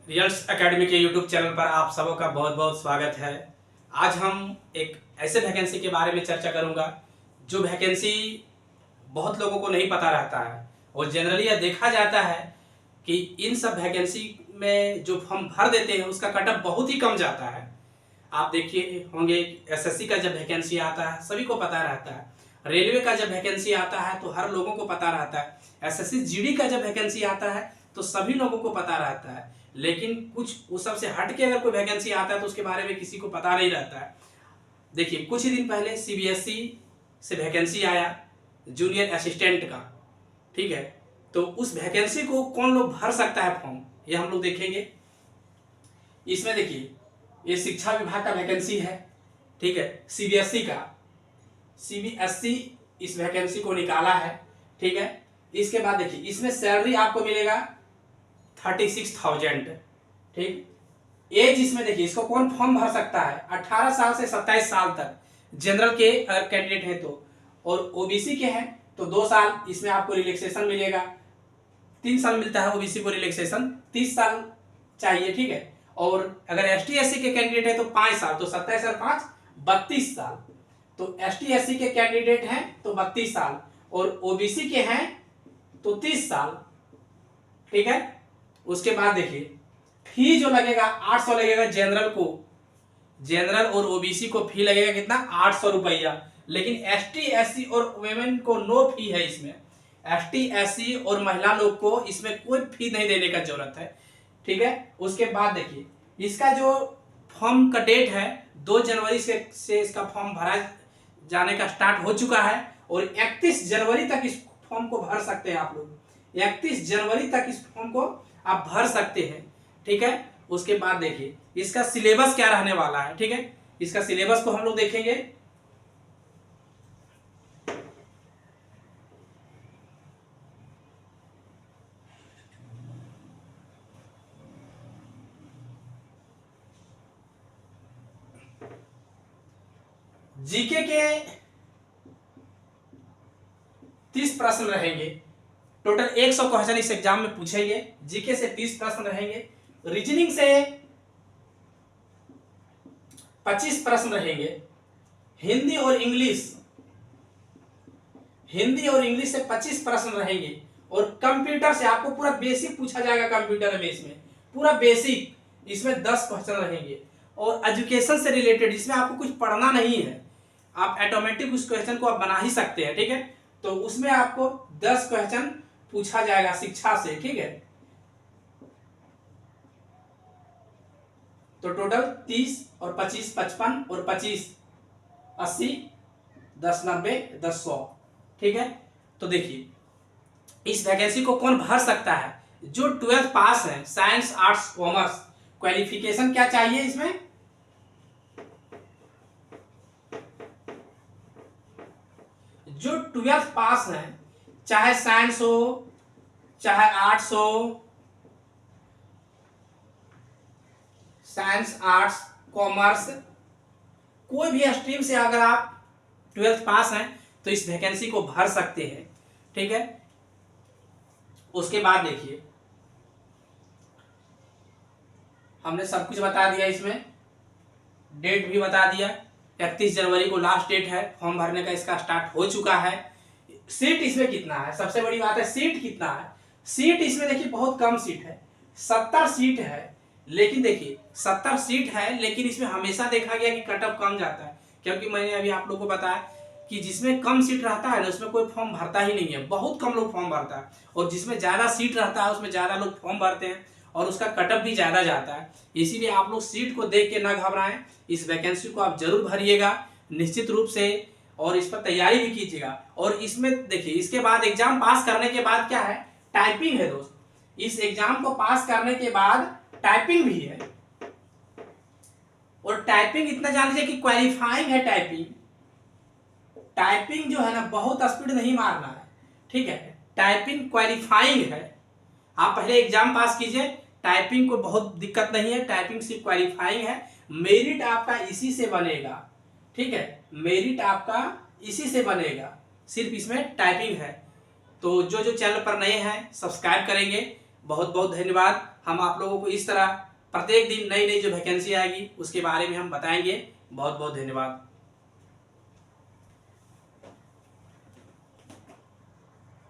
Results academy के YouTube channel पर आप सबों का बहुत बहुत स्वागत है। आज हम एक ऐसे वैकेंसी के बारे में चर्चा करूंगा जो वैकेंसी बहुत लोगों को नहीं पता रहता है और जनरली यह देखा जाता है कि इन सब वैकेंसी में जो हम भर देते हैं उसका कटअप बहुत ही कम जाता है। आप देखिए होंगे एसएससी का जब वैकेंसी आता है सभी को पता रहता है, रेलवे का जब वैकेंसी आता है तो हर लोगों को पता रहता है, एसएससी जीडी का जब वैकेंसी आता है तो सभी लोगों को पता रहता है। लेकिन कुछ उस सब से हट के अगर कोई वैकेंसी आता है तो उसके बारे में किसी को पता नहीं रहता है। देखिए कुछ ही दिन पहले सीबीएसई से वैकेंसी आया जूनियर असिस्टेंट का, ठीक है। तो उस वैकेंसी को कौन लोग भर सकता है फॉर्म, ये हम लोग देखेंगे। इसमें देखिए ये शिक्षा विभाग का वैकेंसी है, ठीक है, सीबीएसई का। सीबीएसई इस वैकेंसी को निकाला है, ठीक है। इसके बाद देखिए इसमें सैलरी आपको मिलेगा 36,000, ठीक। एज इसमें देखिए इसको कौन फॉर्म भर सकता है, 18 साल से 27 साल तक जनरल के अगर कैंडिडेट है तो, और ओबीसी के हैं तो 2 साल इसमें आपको रिलैक्सेशन मिलेगा। 3 साल मिलता है ओबीसी को रिलैक्सेशन, 30 साल चाहिए, ठीक है। और अगर एसटी एससी के कैंडिडेट है तो 5 साल, तो 27 और 5 32 साल। तो एसटी एससी के कैंडिडेट हैं तो 32 साल और ओबीसी के हैं तो 30 साल, ठीक है। उसके बाद देखिए फी जो लगेगा 800 लगेगा जनरल को, जनरल और ओबीसी को फी लगेगा कितना, 800 रुपया। लेकिन एसटी एससी और वुमेन को नो फी है इसमें। एसटी एससी और महिला लोग को इसमें कोई फी नहीं देने का जरूरत है, ठीक है। उसके बाद देखिए इसका जो फॉर्म का डेट है 2 जनवरी से इसका फॉर्म भरा जाने का स्टार्ट हो चुका है और 31 जनवरी तक इस फॉर्म को भर सकते हैं आप लोग। 31 जनवरी तक इस फॉर्म को आप भर सकते हैं, ठीक है। उसके बाद देखिए इसका सिलेबस क्या रहने वाला है, ठीक है। इसका सिलेबस को हम लोग देखेंगे। जीके के 30 प्रश्न रहेंगे, टोटल 100 क्वेश्चन इस एग्जाम में पूछेंगे। जीके से 30 प्रश्न रहेंगे, रीजनिंग से 25 प्रश्न रहेंगे, हिंदी और इंग्लिश से 25 प्रश्न रहेंगे और कंप्यूटर से आपको पूरा बेसिक पूछा जाएगा। कंप्यूटर में इसमें पूरा बेसिक इसमें 10 क्वेश्चन रहेंगे और एजुकेशन से रिलेटेड इसमें आपको कुछ पढ़ना नहीं है, आप ऑटोमेटिक उस क्वेश्चन को आप बना ही सकते हैं, ठीक है। तो उसमें आपको 10 क्वेश्चन पूछा जाएगा शिक्षा से, ठीक है। तो टोटल 30 और 25 55 और 25 80 10 90 10 100, ठीक है। तो देखिए इस वैकेंसी को कौन भर सकता है, जो 12th पास है, साइंस आर्ट्स कॉमर्स। क्वालिफिकेशन क्या चाहिए इसमें, जो 12th पास है, चाहे साइंस हो चाहे आर्ट्स हो, साइंस आर्ट्स कॉमर्स कोई भी स्ट्रीम से अगर आप 12th पास हैं तो इस वैकेंसी को भर सकते हैं, ठीक है। उसके बाद देखिए हमने सब कुछ बता दिया, इसमें डेट भी बता दिया। 31 जनवरी को लास्ट डेट है फॉर्म भरने का, इसका स्टार्ट हो चुका है। सीट इसमें कितना है, सबसे बड़ी बात है सीट कितना है। सीट इसमें देखिए बहुत कम सीट है, 70 सीट है। लेकिन देखिए 70 सीट है लेकिन इसमें हमेशा देखा गया कि कटअप कम जाता है, क्योंकि मैंने अभी आप लोगों को बताया कि जिसमें कम सीट रहता है ना उसमें कोई फॉर्म भरता ही नहीं है, बहुत कम लोग फॉर्म भरता है। और जिसमें ज़्यादा सीट रहता है उसमें ज़्यादा लोग फॉर्म भरते हैं और उसका कटअप भी ज़्यादा जाता है। इसीलिए आप लोग सीट को देख के ना घबराएं, इस वैकेंसी को आप जरूर भरिएगा निश्चित रूप से और इस पर तैयारी भी कीजिएगा। और इसमें देखिए इसके बाद एग्जाम पास करने के बाद क्या है, टाइपिंग है दोस्त। इस एग्जाम को पास करने के बाद टाइपिंग भी है और टाइपिंग इतना जान लीजिए कि क्वालिफाइंग है। टाइपिंग जो है ना बहुत स्पीड नहीं मारना है, ठीक है। टाइपिंग क्वालिफाइंग है, आप पहले एग्जाम पास कीजिए, टाइपिंग को बहुत दिक्कत नहीं है, टाइपिंग सिर्फ क्वालिफाइंग है। मेरिट आपका इसी से बनेगा, ठीक है, मेरिट आपका इसी से बनेगा, सिर्फ इसमें टाइपिंग है। तो जो जो चैनल पर नए हैं सब्सक्राइब करेंगे, बहुत बहुत धन्यवाद। हम आप लोगों को इस तरह प्रत्येक दिन नई नई जो वैकेंसी आएगी उसके बारे में हम बताएंगे। बहुत बहुत धन्यवाद।